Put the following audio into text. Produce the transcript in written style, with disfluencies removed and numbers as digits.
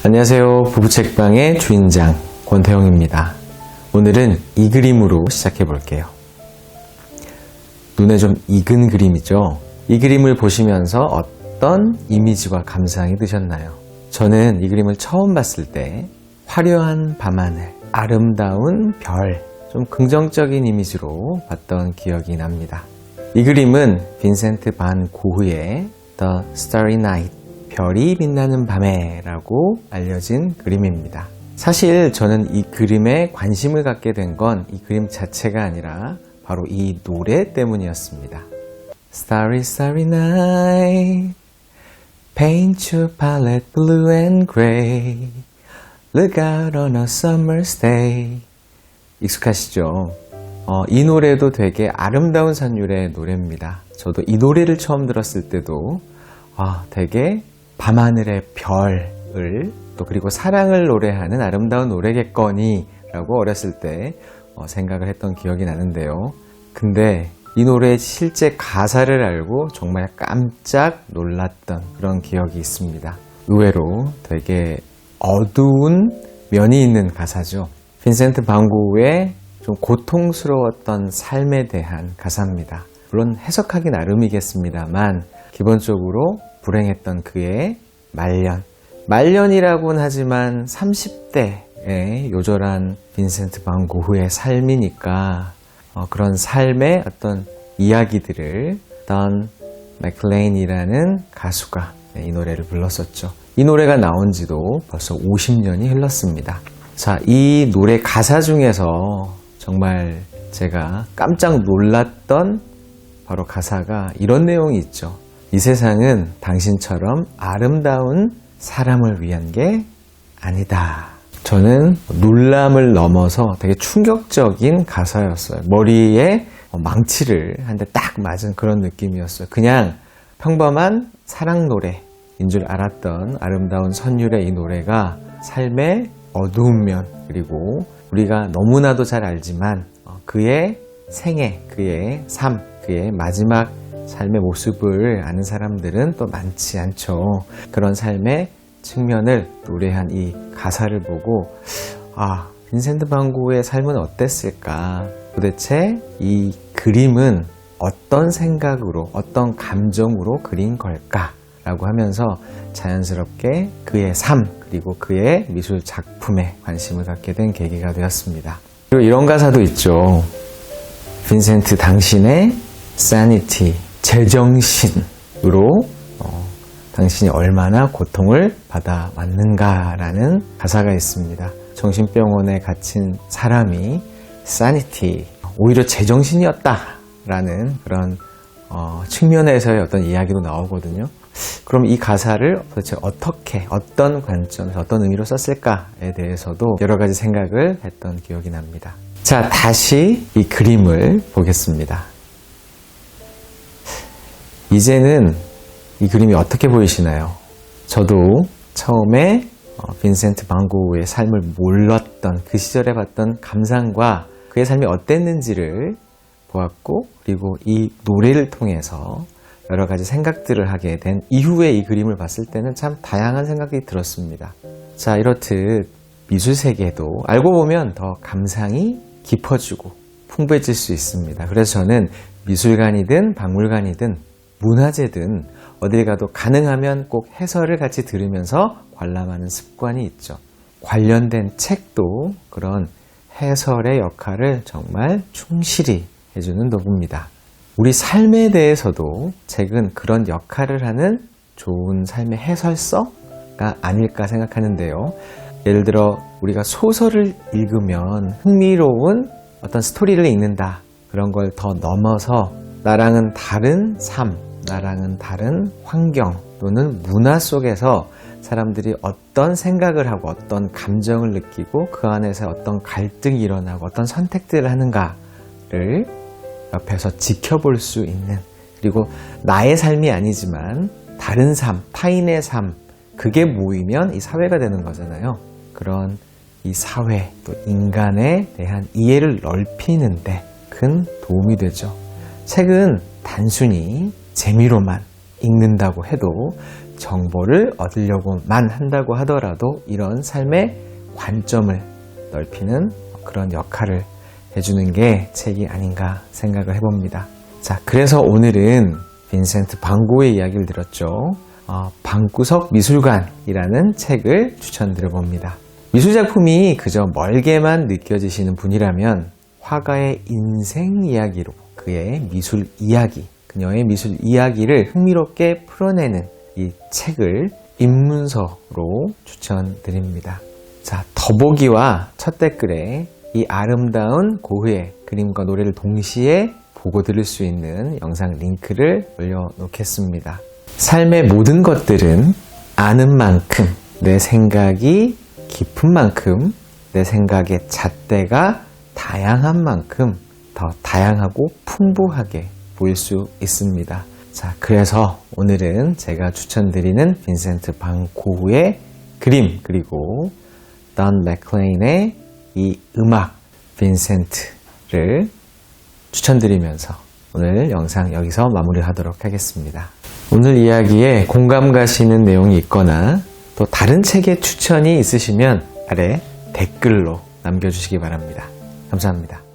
안녕하세요. 부부책방의 주인장 권태영입니다. 오늘은 이 그림으로 시작해 볼게요. 눈에 좀 익은 그림이죠. 이 그림을 보시면서 어떤 이미지와 감상이 드셨나요? 저는 이 그림을 처음 봤을 때 화려한 밤하늘, 아름다운 별, 좀 긍정적인 이미지로 봤던 기억이 납니다. 이 그림은 빈센트 반 고흐의 The Starry Night, 별이 빛나는 밤에 라고 알려진 그림입니다. 사실 저는 이 그림에 관심을 갖게 된 건 이 그림 자체가 아니라 바로 이 노래 때문이었습니다. Starry Starry Night, Paint your palette blue and gray, Look out on a summer's day. 익숙하시죠? 이 노래도 되게 아름다운 산율의 노래입니다. 저도 이 노래를 처음 들었을 때도 되게 밤하늘의 별을 또 그리고 사랑을 노래하는 아름다운 노래겠거니 라고 어렸을 때 생각을 했던 기억이 나는데요. 근데 이 노래의 실제 가사를 알고 정말 깜짝 놀랐던 그런 기억이 있습니다. 의외로 되게 어두운 면이 있는 가사죠. 빈센트 반 고흐의 좀 고통스러웠던 삶에 대한 가사입니다. 물론 해석하기 나름이겠습니다만 기본적으로 불행했던 그의 말년이라고는 하지만 30대의 요절한 빈센트 반 고흐의 삶이니까 그런 삶의 어떤 이야기들을 던 맥클레인이라는 가수가 이 노래를 불렀었죠. 이 노래가 나온 지도 벌써 50년이 흘렀습니다. 자, 이 노래 가사 중에서 정말 제가 깜짝 놀랐던 바로 가사가 이런 내용이 있죠. 이 세상은 당신처럼 아름다운 사람을 위한 게 아니다. 저는 놀람을 넘어서 되게 충격적인 가사였어요. 머리에 망치를 한 대 딱 맞은 그런 느낌이었어요. 그냥 평범한 사랑 노래인 줄 알았던 아름다운 선율의 이 노래가 삶의 어두운 면, 그리고 우리가 너무나도 잘 알지만 그의 생애, 그의 삶, 그의 마지막 삶의 모습을 아는 사람들은 또 많지 않죠. 그런 삶의 측면을 노래한 이 가사를 보고 빈센트 반 고흐의 삶은 어땠을까? 도대체 이 그림은 어떤 생각으로, 어떤 감정으로 그린 걸까? 라고 하면서 자연스럽게 그의 삶, 그리고 그의 미술 작품에 관심을 갖게 된 계기가 되었습니다. 그리고 이런 가사도 있죠. 빈센트, 당신의 sanity, 제정신으로 당신이 얼마나 고통을 받아왔는가라는 가사가 있습니다. 정신병원에 갇힌 사람이 sanity, 오히려 제정신이었다라는 그런 측면에서의 어떤 이야기도 나오거든요. 그럼 이 가사를 도대체 어떻게, 어떤 관점에서 어떤 의미로 썼을까에 대해서도 여러 가지 생각을 했던 기억이 납니다. 자, 다시 이 그림을 보겠습니다. 이제는 이 그림이 어떻게 보이시나요? 저도 처음에 빈센트 반 고흐의 삶을 몰랐던 그 시절에 봤던 감상과 그의 삶이 어땠는지를 보았고, 그리고 이 노래를 통해서 여러 가지 생각들을 하게 된 이후에 이 그림을 봤을 때는 참 다양한 생각이 들었습니다. 자, 이렇듯 미술 세계도 알고 보면 더 감상이 깊어지고 풍부해질 수 있습니다. 그래서 저는 미술관이든 박물관이든 문화재든 어딜 가도 가능하면 꼭 해설을 같이 들으면서 관람하는 습관이 있죠. 관련된 책도 그런 해설의 역할을 정말 충실히 해주는 도구입니다. 우리 삶에 대해서도 책은 그런 역할을 하는 좋은 삶의 해설서가 아닐까 생각하는데요. 예를 들어 우리가 소설을 읽으면 흥미로운 어떤 스토리를 읽는다. 그런 걸 더 넘어서 나랑은 다른 삶, 나랑은 다른 환경 또는 문화 속에서 사람들이 어떤 생각을 하고 어떤 감정을 느끼고 그 안에서 어떤 갈등이 일어나고 어떤 선택들을 하는가를 옆에서 지켜볼 수 있는, 그리고 나의 삶이 아니지만 다른 삶, 타인의 삶, 그게 모이면 이 사회가 되는 거잖아요. 그런 이 사회 또 인간에 대한 이해를 넓히는데 큰 도움이 되죠. 책은 단순히 재미로만 읽는다고 해도 정보를 얻으려고만 한다고 하더라도 이런 삶의 관점을 넓히는 그런 역할을 해주는 게 책이 아닌가 생각을 해봅니다. 자, 그래서 오늘은 빈센트 반 고흐의 이야기를 들었죠. 방구석 미술관이라는 책을 추천드려봅니다. 미술작품이 그저 멀게만 느껴지시는 분이라면 화가의 인생 이야기로 그의 미술 이야기, 그녀의 미술 이야기를 흥미롭게 풀어내는 이 책을 입문서로 추천드립니다. 자, 더보기와 첫 댓글에 이 아름다운 고흐의 그림과 노래를 동시에 보고 들을 수 있는 영상 링크를 올려놓겠습니다. 삶의 모든 것들은 아는 만큼, 내 생각이 깊은 만큼, 내 생각의 잣대가 다양한 만큼 더 다양하고 풍부하게 보일 수 있습니다. 자, 그래서 오늘은 제가 추천드리는 빈센트 반 고흐의 그림, 그리고 던 맥클레인의 이 음악 빈센트를 추천드리면서 오늘 영상 여기서 마무리하도록 하겠습니다. 오늘 이야기에 공감 가시는 내용이 있거나 또 다른 책의 추천이 있으시면 아래 댓글로 남겨주시기 바랍니다. 감사합니다.